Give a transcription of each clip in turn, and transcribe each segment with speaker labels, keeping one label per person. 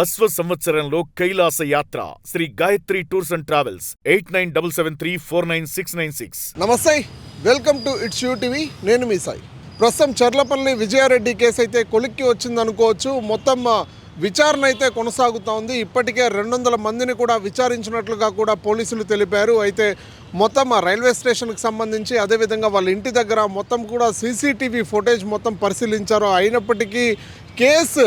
Speaker 1: అశ్వ సంవత్సరంలో కైలాస యాత్ర Sri Gayatri tours and travels 8977349696.
Speaker 2: నమస్తే, welcome to its you TV. నేను మీ సాయి. ప్రస్తుతం చర్లపల్లి విజయారెడ్డి కేసు అయితే కొలిక్కి వచ్చింది అనుకోవచ్చు. మొత్తం విచారణ అయితే కొనసాగుతూ ఉంది. ఇప్పటికే 200 మందిని కూడా విచారించినట్లుగా కూడా పోలీసులు తెలిపారు. అయితే మొత్తం రైల్వే స్టేషన్కి సంబంధించి అదేవిధంగా వాళ్ళ ఇంటి దగ్గర మొత్తం కూడా సీసీటీవీ ఫుటేజ్ మొత్తం పరిశీలించారు. అయినప్పటికీ కేసు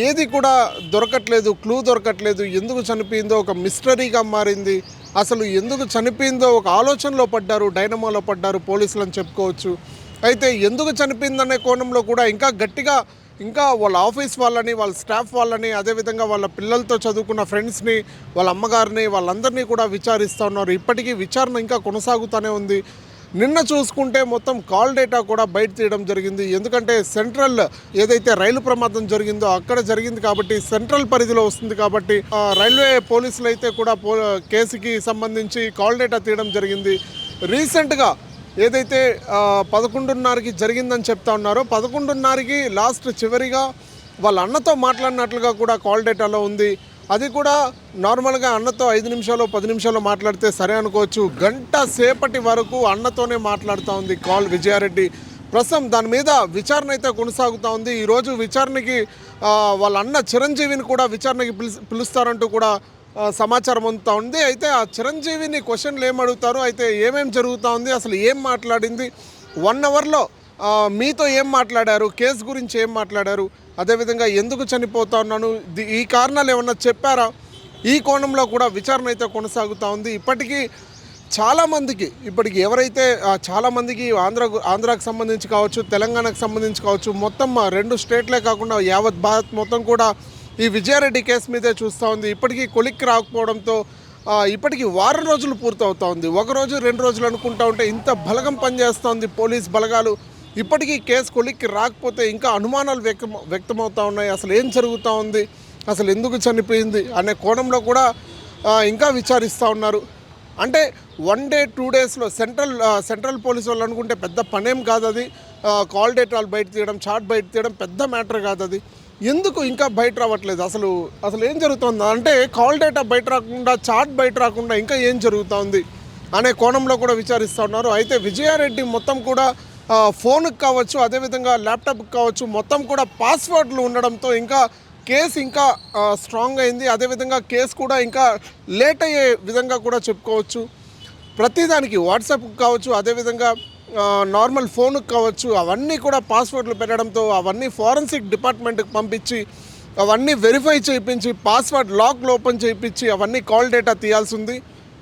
Speaker 2: ఏది కూడా దొరకట్లేదు, క్లూ దొరకట్లేదు. ఎందుకు చనిపోయిందో ఒక మిస్టరీగా మారింది. అసలు ఎందుకు చనిపోయిందో ఒక ఆలోచనలో పడ్డారు, డైనమోలో పడ్డారు పోలీసులు అని చెప్పుకోవచ్చు. అయితే ఎందుకు చనిపోయిందనే కోణంలో కూడా ఇంకా గట్టిగా వాళ్ళ ఆఫీస్ వాళ్ళని, వాళ్ళ స్టాఫ్ వాళ్ళని, అదేవిధంగా వాళ్ళ పిల్లలతో చదువుకున్న ఫ్రెండ్స్ని, వాళ్ళ అమ్మగారిని, వాళ్ళందరినీ కూడా విచారిస్తూ ఉన్నారు. ఇప్పటికీ విచారణ ఇంకా కొనసాగుతూనే ఉంది. నిన్న చూసుకుంటే మొత్తం కాల్ డేటా కూడా బయట తీయడం జరిగింది. ఎందుకంటే సెంట్రల్ ఏదైతే రైలు ప్రమాదం జరిగిందో అక్కడ జరిగింది కాబట్టి సెంట్రల్ పరిధిలో వస్తుంది కాబట్టి రైల్వే పోలీసులు అయితే కూడా కేసుకి సంబంధించి కాల్ డేటా తీయడం జరిగింది. రీసెంట్గా ఏదైతే 11:30కి జరిగిందని చెప్తా ఉన్నారో 11:30కి లాస్ట్ చివరిగా వాళ్ళ అన్నతో మాట్లాడినట్లుగా కూడా కాల్ డేటాలో ఉంది. అది కూడా నార్మల్గా అన్నతో 5 నిమిషాలు 10 నిమిషాలు మాట్లాడితే సరే అనుకోవచ్చు. గంట సేపటి వరకు అన్నతోనే మాట్లాడుతూ ఉంది కాల్ విజయారెడ్డి. ప్రస్తుతం దాని మీద విచారణ అయితే కొనసాగుతూ ఉంది. ఈరోజు విచారణకి వాళ్ళ అన్న చిరంజీవిని కూడా విచారణకి పిలుస్తారంటూ కూడా సమాచారం అందుతూ ఉంది. అయితే ఆ చిరంజీవిని క్వశ్చన్లు ఏం అడుగుతారు, అయితే ఏమేమి జరుగుతూ ఉంది, అసలు ఏం మాట్లాడింది, 1 అవర్లో మీతో ఏం మాట్లాడారు, కేసు గురించి ఏం మాట్లాడారు, అదేవిధంగా ఎందుకు చనిపోతా ఉన్నాను, ఈ కారణాలు ఏమన్నా చెప్పారా, ఈ కోణంలో కూడా విచారణ అయితే కొనసాగుతూ ఉంది. ఇప్పటికీ చాలామందికి ఎవరైతే చాలామందికి ఆంధ్రాకు సంబంధించి కావచ్చు, తెలంగాణకు సంబంధించి కావచ్చు, మొత్తం 2 స్టేట్లే కాకుండా యావత్ భారత్ మొత్తం కూడా ఈ విజయారెడ్డి కేసు మీదే చూస్తూ ఉంది. ఇప్పటికీ కొలిక్కి రాకపోవడంతో ఇప్పటికీ వారం రోజులు పూర్తవుతూ ఉంది. 1 రోజు 2 రోజులు అనుకుంటా ఉంటే ఇంత బలగం పనిచేస్తూ ఉంది పోలీస్ బలగాలు. ఇప్పటికీ కేసు కొలిక్కి రాకపోతే ఇంకా అనుమానాలు వ్యక్తమవుతూ ఉన్నాయి. అసలు ఏం జరుగుతూ ఉంది, అసలు ఎందుకు చనిపోయింది అనే కోణంలో కూడా ఇంకా విచారిస్తూ ఉన్నారు. అంటే 1 డే 2 డేస్లో సెంట్రల్ పోలీసు వాళ్ళు అనుకుంటే పెద్ద పనేం కాదు అది. కాల్ డేటాలు బయట తీయడం, చాట్ బయట తీయడం పెద్ద మ్యాటర్ కాదు అది. ఎందుకు ఇంకా బయట రావట్లేదు, అసలు ఏం జరుగుతుంది అంటే కాల్ డేటా బయట రాకుండా, చాట్ బయట రాకుండా ఇంకా ఏం జరుగుతుంది అనే కోణంలో కూడా విచారిస్తూ ఉన్నారు. అయితే విజయారెడ్డి మొత్తం కూడా ఫోన్కి కావచ్చు, అదేవిధంగా ల్యాప్టాప్కి కావచ్చు, మొత్తం కూడా పాస్వర్డ్లు ఉండడంతో ఇంకా కేసు ఇంకా స్ట్రాంగ్ అయింది. అదేవిధంగా కేసు కూడా ఇంకా లేట్ అయ్యే విధంగా కూడా చెప్పుకోవచ్చు. ప్రతిదానికి వాట్సాప్కి కావచ్చు, అదేవిధంగా నార్మల్ ఫోన్కి కావచ్చు, అవన్నీ కూడా పాస్వర్డ్లు పెట్టడంతో అవన్నీ ఫోరెన్సిక్ డిపార్ట్మెంట్కి పంపించి అవన్నీ వెరిఫై చేయించి పాస్వర్డ్ లాక్లు ఓపెన్ చేయించి అవన్నీ కాల్ డేటా తీయాల్సి ఉంది.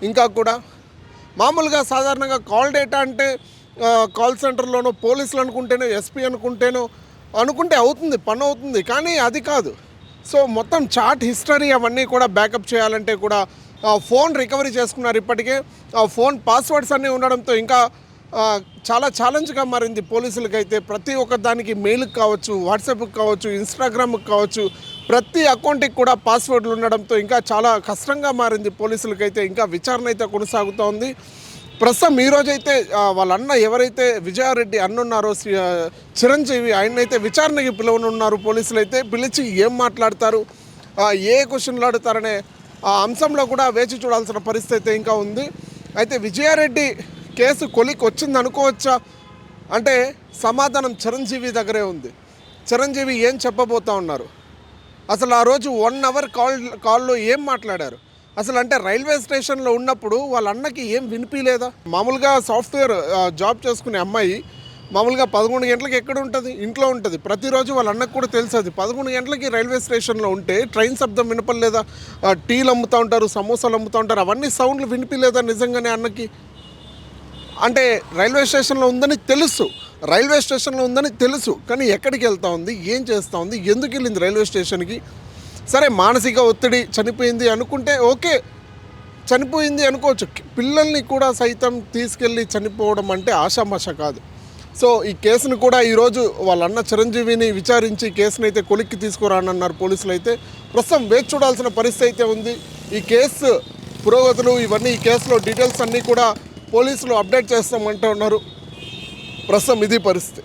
Speaker 2: ఇంకా కూడా మామూలుగా సాధారణంగా కాల్ డేటా అంటే కాల్ సెంటర్లోనో పోలీసులు అనుకుంటేనో, ఎస్పీ అనుకుంటే అవుతుంది, పని అవుతుంది, కానీ అది కాదు. సో మొత్తం చాట్ హిస్టరీ అవన్నీ కూడా బ్యాకప్ చేయాలంటే కూడా ఫోన్ రికవరీ చేసుకున్నారు. ఇప్పటికే ఫోన్ పాస్వర్డ్స్ అన్నీ ఉండడంతో ఇంకా చాలా ఛాలెంజ్గా మారింది పోలీసులకైతే. ప్రతి ఒక్క దానికి మెయిల్కి కావచ్చు, వాట్సాప్కి కావచ్చు, ఇన్స్టాగ్రామ్కి కావచ్చు, ప్రతి అకౌంట్కి కూడా పాస్వర్డ్లు ఉండడంతో ఇంకా చాలా కష్టంగా మారింది పోలీసులకైతే. ఇంకా విచారణ అయితే కొనసాగుతూ ఉంది. ప్రస్తుతం ఈరోజైతే వాళ్ళ అన్న ఎవరైతే విజయారెడ్డి అన్నున్నారో చిరంజీవి, ఆయనైతే విచారణకి పిలవనున్నారు పోలీసులు. అయితే పిలిచి ఏం మాట్లాడతారు, ఏ క్వశ్చన్లు అడుగుతారనే అంశంలో కూడా వేచి చూడాల్సిన పరిస్థితి ఇంకా ఉంది. అయితే విజయారెడ్డి కేసు కొలిక్కి వచ్చింది అనుకోవచ్చా అంటే సమాధానం చిరంజీవి దగ్గరే ఉంది. చిరంజీవి ఏం చెప్పబోతూ ఉన్నారు, అసలు ఆ రోజు 1 అవర్ కాల్లో ఏం మాట్లాడారు, అసలు అంటే రైల్వే స్టేషన్లో ఉన్నప్పుడు వాళ్ళ అన్నకి ఏం వినిపించలేదా? మామూలుగా సాఫ్ట్వేర్ జాబ్ చేసుకునే అమ్మాయి మామూలుగా 11 గంటలకు ఎక్కడ ఉంటుంది, ఇంట్లో ఉంటుంది. ప్రతిరోజు వాళ్ళ అన్నకు కూడా తెలుసు అది. 11 గంటలకి రైల్వే స్టేషన్లో ఉంటే ట్రైన్ శబ్దం వినపడలేదా? టీలు అమ్ముతూ ఉంటారు, సమోసాలు అమ్ముతూ ఉంటారు, అవన్నీ సౌండ్లు వినిపించలేదా నిజంగానే అన్నకి? అంటే రైల్వే స్టేషన్లో ఉందని తెలుసు, కానీ ఎక్కడికి వెళ్తూ ఉంది, ఏం చేస్తూ ఉంది, ఎందుకు వెళ్ళింది రైల్వే స్టేషన్కి? సరే మానసిక ఒత్తిడి, చనిపోయింది అనుకుంటే ఓకే, చనిపోయింది అనుకోవచ్చు. పిల్లల్ని కూడా సైతం తీసుకెళ్ళి చనిపోవడం అంటే ఆషామాష కాదు. సో ఈ కేసును కూడా ఈరోజు వాళ్ళ అన్న చిరంజీవిని విచారించి కేసును అయితే కొలిక్కి తీసుకురానన్నారు పోలీసులు. అయితే ప్రస్తుతం వేచి చూడాల్సిన పరిస్థితి అయితే ఉంది. ఈ కేసు పురోగతులు ఇవన్నీ, ఈ కేసులో డీటెయిల్స్ అన్నీ కూడా పోలీసులు అప్డేట్ చేస్తామంటూ ఉన్నారు. ప్రస్తుతం ఇది పరిస్థితి.